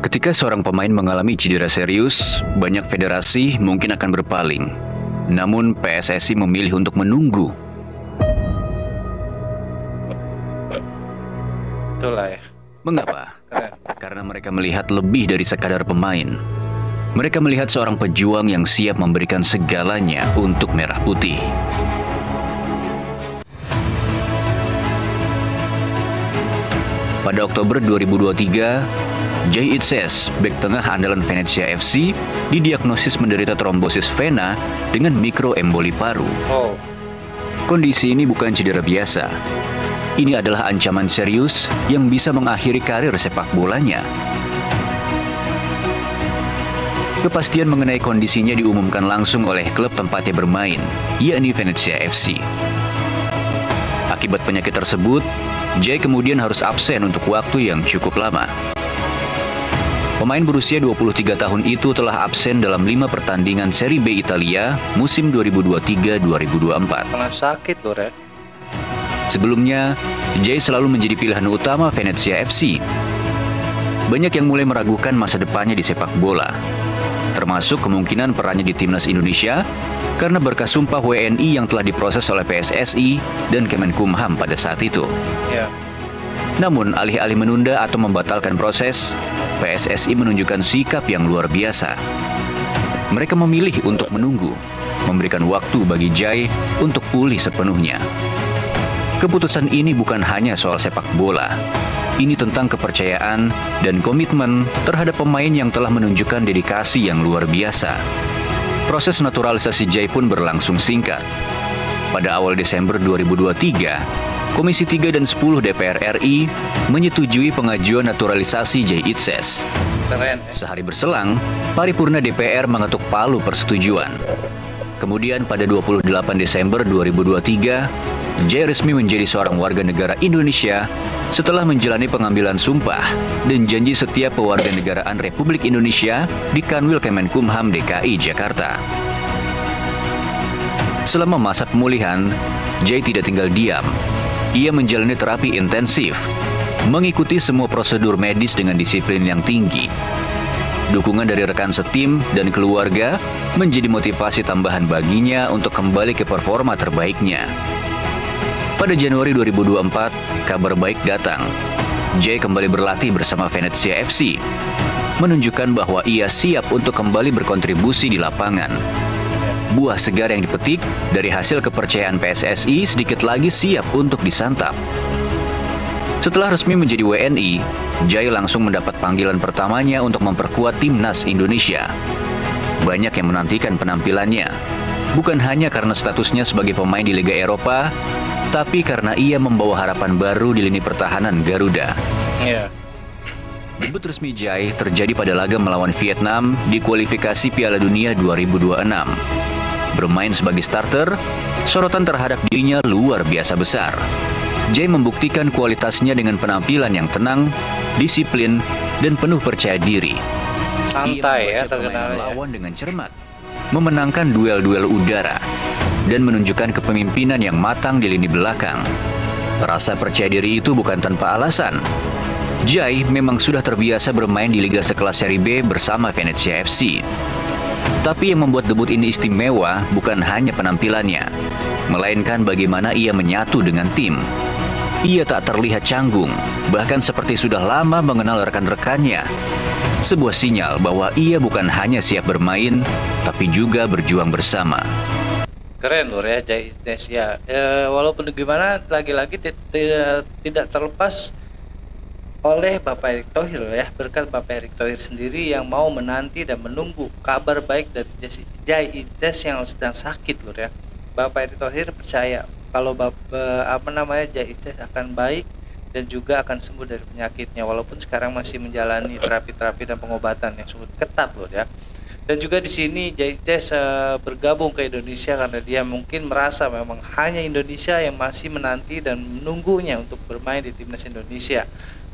Ketika seorang pemain mengalami cedera serius, banyak federasi mungkin akan berpaling. Namun PSSI memilih untuk menunggu. Itulah ya. Mengapa? Keren. Karena mereka melihat lebih dari sekadar pemain. Mereka melihat seorang pejuang yang siap memberikan segalanya untuk merah putih. Pada Oktober 2023, Jay Itzes, bek tengah andalan Venezia FC, didiagnosis menderita trombosis vena dengan mikroemboli paru. Oh, Kondisi ini bukan cedera biasa. Ini adalah ancaman serius yang bisa mengakhiri karir sepak bolanya. Kepastian mengenai kondisinya diumumkan langsung oleh klub tempatnya bermain, yakni Venezia FC. Akibat penyakit tersebut, Jay kemudian harus absen untuk waktu yang cukup lama. Pemain berusia 23 tahun itu telah absen dalam 5 pertandingan Serie B Italia musim 2023-2024. karena sakit loh, Red. Sebelumnya, Jay selalu menjadi pilihan utama Venezia FC. Banyak yang mulai meragukan masa depannya di sepak bola, termasuk kemungkinan perannya di timnas Indonesia karena berkas sumpah WNI yang telah diproses oleh PSSI dan Kemenkumham pada saat itu. Ya, Namun, alih-alih menunda atau membatalkan proses, PSSI menunjukkan sikap yang luar biasa. Mereka memilih untuk menunggu, memberikan waktu bagi Jay untuk pulih sepenuhnya. Keputusan ini bukan hanya soal sepak bola. Ini tentang kepercayaan dan komitmen terhadap pemain yang telah menunjukkan dedikasi yang luar biasa. Proses naturalisasi Jay pun berlangsung singkat. Pada awal Desember 2023, Komisi 3 dan 10 DPR RI menyetujui pengajuan naturalisasi Jay Itzes. keren ya. Sehari berselang, paripurna DPR mengetuk palu persetujuan. Kemudian pada 28 Desember 2023, Jay resmi menjadi seorang warga negara Indonesia setelah menjalani pengambilan sumpah dan janji setia pewarganegaraan Republik Indonesia di Kanwil Kemenkumham DKI Jakarta. Selama masa pemulihan, Jay tidak tinggal diam. Ia menjalani terapi intensif, mengikuti semua prosedur medis dengan disiplin yang tinggi. Dukungan dari rekan setim dan keluarga menjadi motivasi tambahan baginya untuk kembali ke performa terbaiknya. Pada Januari 2024, kabar baik datang. Jay kembali berlatih bersama Venezia FC, menunjukkan bahwa ia siap untuk kembali berkontribusi di lapangan. Buah segar yang dipetik dari hasil kepercayaan PSSI sedikit lagi siap untuk disantap. Setelah resmi menjadi WNI, Jay langsung mendapat panggilan pertamanya untuk memperkuat timnas Indonesia. Banyak yang menantikan penampilannya, bukan hanya karena statusnya sebagai pemain di Liga Eropa, tapi karena ia membawa harapan baru di lini pertahanan Garuda. Iya. Debut resmi Jay terjadi pada laga melawan Vietnam di kualifikasi Piala Dunia 2026. Bermain sebagai starter, sorotan terhadap dirinya luar biasa besar. Jay membuktikan kualitasnya dengan penampilan yang tenang, disiplin, dan penuh percaya diri. Santai Ia ya membaca terkenal permainan ya. lawan dengan cermat, memenangkan duel-duel udara, dan menunjukkan kepemimpinan yang matang di lini belakang. Rasa percaya diri itu bukan tanpa alasan. Jay memang sudah terbiasa bermain di liga sekelas Serie B bersama Venezia FC. Tapi yang membuat debut ini istimewa bukan hanya penampilannya, melainkan bagaimana ia menyatu dengan tim. Ia tak terlihat canggung, bahkan seperti sudah lama mengenal rekan-rekannya. Sebuah sinyal bahwa ia bukan hanya siap bermain, tapi juga berjuang bersama. Keren loh ya Jay Itzes ya. Walaupun gimana lagi-lagi tidak terlepas oleh Bapak Erick Thohir ya, berkat Bapak Erick Thohir sendiri yang mau menanti dan menunggu kabar baik dari Jay Itzes yang sedang sakit loh ya. Bapak Erick Thohir percaya kalau Jay Itzes akan baik dan juga akan sembuh dari penyakitnya, walaupun sekarang masih menjalani terapi-terapi dan pengobatan yang cukup ketat loh ya. Dan juga di sini Jay Itzes bergabung ke Indonesia karena dia mungkin merasa memang hanya Indonesia yang masih menanti dan menunggunya untuk bermain di timnas Indonesia.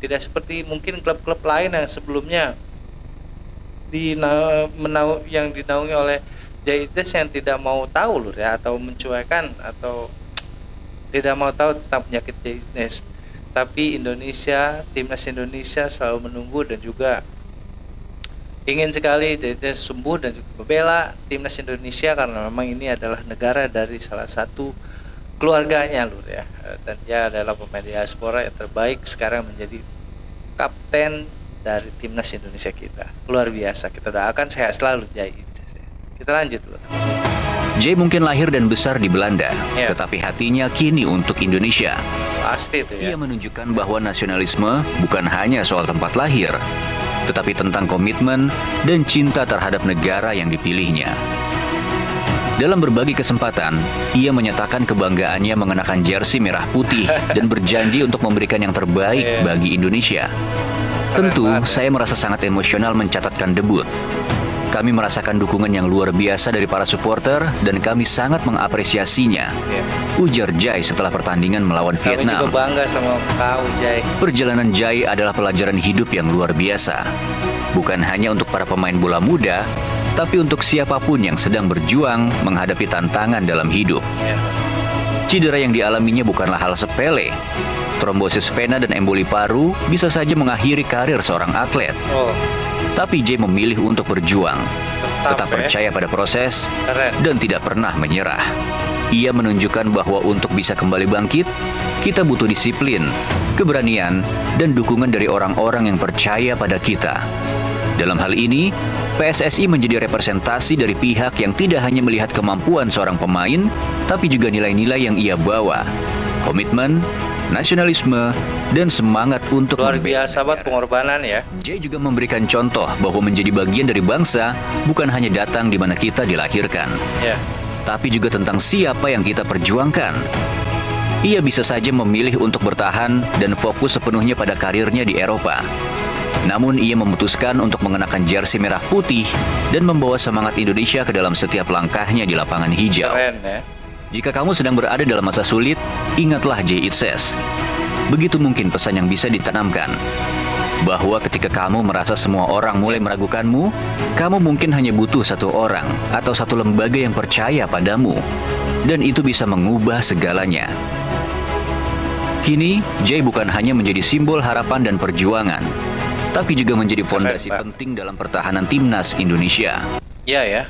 Tidak seperti mungkin klub-klub lain yang sebelumnya yang dinaungi oleh Jay Itzes yang tidak mau tahu loh ya, atau mencuekan atau tidak mau tahu tentang penyakit Jay Itzes. Tapi timnas Indonesia selalu menunggu dan juga ingin sekali Jay sembuh dan juga membela timnas Indonesia karena memang ini adalah negara dari salah satu keluarganya Lur ya. Dan dia adalah pemain diaspora yang terbaik sekarang menjadi kapten dari timnas Indonesia kita. Luar biasa. Kita doakan sehat selalu Jay. Kita lanjut Lur. Jay mungkin lahir dan besar di Belanda, Ya. tetapi hatinya kini untuk Indonesia. Pasti itu Ia ya. menunjukkan bahwa nasionalisme bukan hanya soal tempat lahir, tetapi tentang komitmen dan cinta terhadap negara yang dipilihnya. Dalam berbagai kesempatan, ia menyatakan kebanggaannya mengenakan jersey merah putih dan berjanji untuk memberikan yang terbaik Iya. bagi Indonesia. Keren Tentu, banget ya. saya merasa sangat emosional mencatatkan debut. Kami merasakan dukungan yang luar biasa dari para supporter dan kami sangat mengapresiasinya, Ya. ujar Jay setelah pertandingan melawan Kami juga Vietnam. bangga sama kau Jay. Perjalanan Jay adalah pelajaran hidup yang luar biasa. Bukan hanya untuk para pemain bola muda, tapi untuk siapapun yang sedang berjuang menghadapi tantangan dalam hidup. Ya. Cedera yang dialaminya bukanlah hal sepele. Trombosis vena dan emboli paru bisa saja mengakhiri karir seorang atlet. Oh, Tapi Jay memilih untuk berjuang, tetap ya. percaya pada proses, Keren. dan tidak pernah menyerah. Ia menunjukkan bahwa untuk bisa kembali bangkit, kita butuh disiplin, keberanian, dan dukungan dari orang-orang yang percaya pada kita. Dalam hal ini, PSSI menjadi representasi dari pihak yang tidak hanya melihat kemampuan seorang pemain, tapi juga nilai-nilai yang ia bawa. Komitmen, nasionalisme, dan semangat untuk Luar membela biasa banget negara. pengorbanan ya. Jay juga memberikan contoh bahwa menjadi bagian dari bangsa bukan hanya datang di mana kita dilahirkan, Ya. tapi juga tentang siapa yang kita perjuangkan. Ia bisa saja memilih untuk bertahan dan fokus sepenuhnya pada karirnya di Eropa. Namun ia memutuskan untuk mengenakan jersey merah putih dan membawa semangat Indonesia ke dalam setiap langkahnya di lapangan hijau. Keren ya. Jika kamu sedang berada dalam masa sulit, ingatlah Jay It Says. Begitu mungkin pesan yang bisa ditanamkan. Bahwa ketika kamu merasa semua orang mulai meragukanmu, kamu mungkin hanya butuh satu orang atau satu lembaga yang percaya padamu. Dan itu bisa mengubah segalanya. Kini, Jay bukan hanya menjadi simbol harapan dan perjuangan, tapi juga menjadi fondasi Pak. penting dalam pertahanan timnas Indonesia. Ya ya,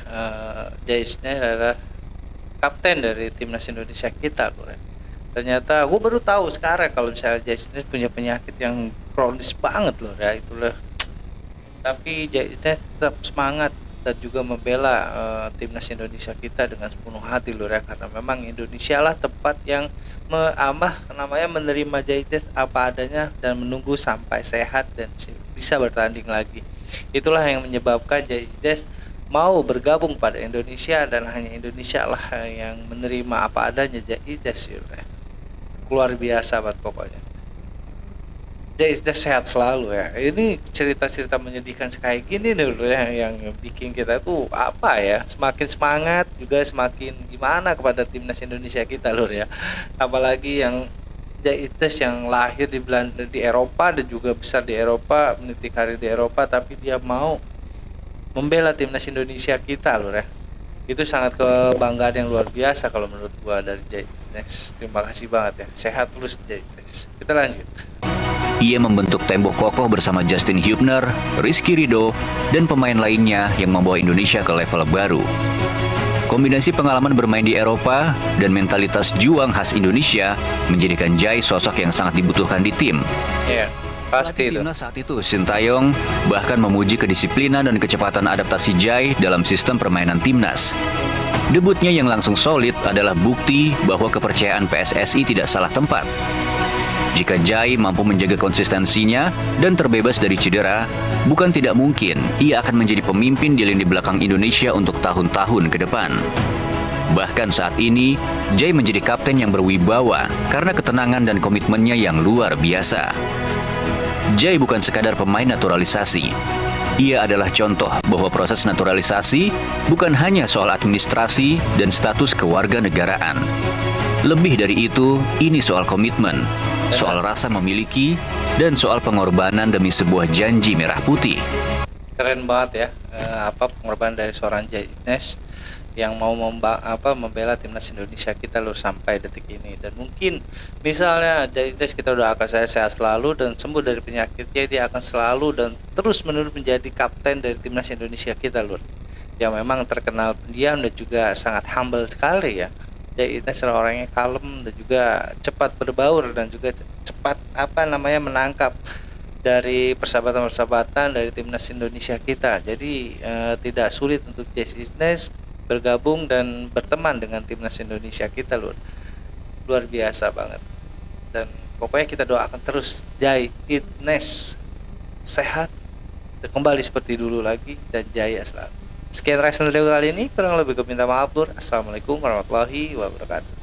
Jay ini adalah kapten dari timnas Indonesia kita Lur ya. Ternyata gue baru tahu sekarang kalau misalnya Jay Smith punya penyakit yang kronis banget loh ya itulah. Tapi Jay Smith tetap semangat dan juga membela timnas Indonesia kita dengan sepenuh hati loh ya karena memang Indonesia lah tempat yang namanya menerima Jay Smith apa adanya dan menunggu sampai sehat dan bisa bertanding lagi. Itulah yang menyebabkan Jay Smith mau bergabung pada Indonesia dan hanya Indonesia lah yang menerima apa adanya Jay Smith ya. Luar biasa banget pokoknya. Jay sehat selalu ya. Ini cerita-cerita menyedihkan kayak gini nih loh ya, yang bikin kita tuh apa ya, semakin semangat juga semakin gimana kepada timnas Indonesia kita loh ya. Apalagi yang Jay yang lahir di Belanda di Eropa dan juga besar di Eropa, meniti karir di Eropa, tapi dia mau membela timnas Indonesia kita loh ya. Itu sangat kebanggaan yang luar biasa kalau menurut gua dari Jay. Terima kasih banget ya. Sehat terus Jay. Kita lanjut. Ia membentuk tembok kokoh bersama Justin Hubner, Rizky Ridho, dan pemain lainnya yang membawa Indonesia ke level baru. Kombinasi pengalaman bermain di Eropa dan mentalitas juang khas Indonesia menjadikan Jay sosok yang sangat dibutuhkan di tim. Iya, pasti Pelatih itu. timnas saat itu, Sintayong, bahkan memuji kedisiplinan dan kecepatan adaptasi Jay dalam sistem permainan timnas. Debutnya yang langsung solid adalah bukti bahwa kepercayaan PSSI tidak salah tempat. Jika Jay mampu menjaga konsistensinya dan terbebas dari cedera, bukan tidak mungkin ia akan menjadi pemimpin di lini belakang Indonesia untuk tahun-tahun ke depan. Bahkan saat ini, Jay menjadi kapten yang berwibawa karena ketenangan dan komitmennya yang luar biasa. Jay bukan sekadar pemain naturalisasi. Ia adalah contoh bahwa proses naturalisasi bukan hanya soal administrasi dan status kewarganegaraan. Lebih dari itu, ini soal komitmen, soal rasa memiliki, dan soal pengorbanan demi sebuah janji merah putih. Keren banget ya. Pengorbanan dari seorang Jay yang mau membela timnas Indonesia kita Lur sampai detik ini. Dan mungkin misalnya Jaides kita doakan saya sehat selalu dan sembuh dari penyakitnya, dia akan selalu dan terus menerus menjadi kapten dari timnas Indonesia kita Lur, yang memang terkenal pendiam dan juga sangat humble sekali ya. Jaides orangnya kalem dan juga cepat berbaur dan juga cepat menangkap dari persahabatan dari timnas Indonesia kita. Jadi tidak sulit untuk Jaides bergabung dan berteman dengan timnas Indonesia kita luar biasa banget. Dan pokoknya kita doakan terus Jaides sehat dan kembali seperti dulu lagi dan jaya selalu. Sekian Rise and Review kali ini, kurang lebih gue minta maaf Lur. Assalamualaikum warahmatullahi wabarakatuh.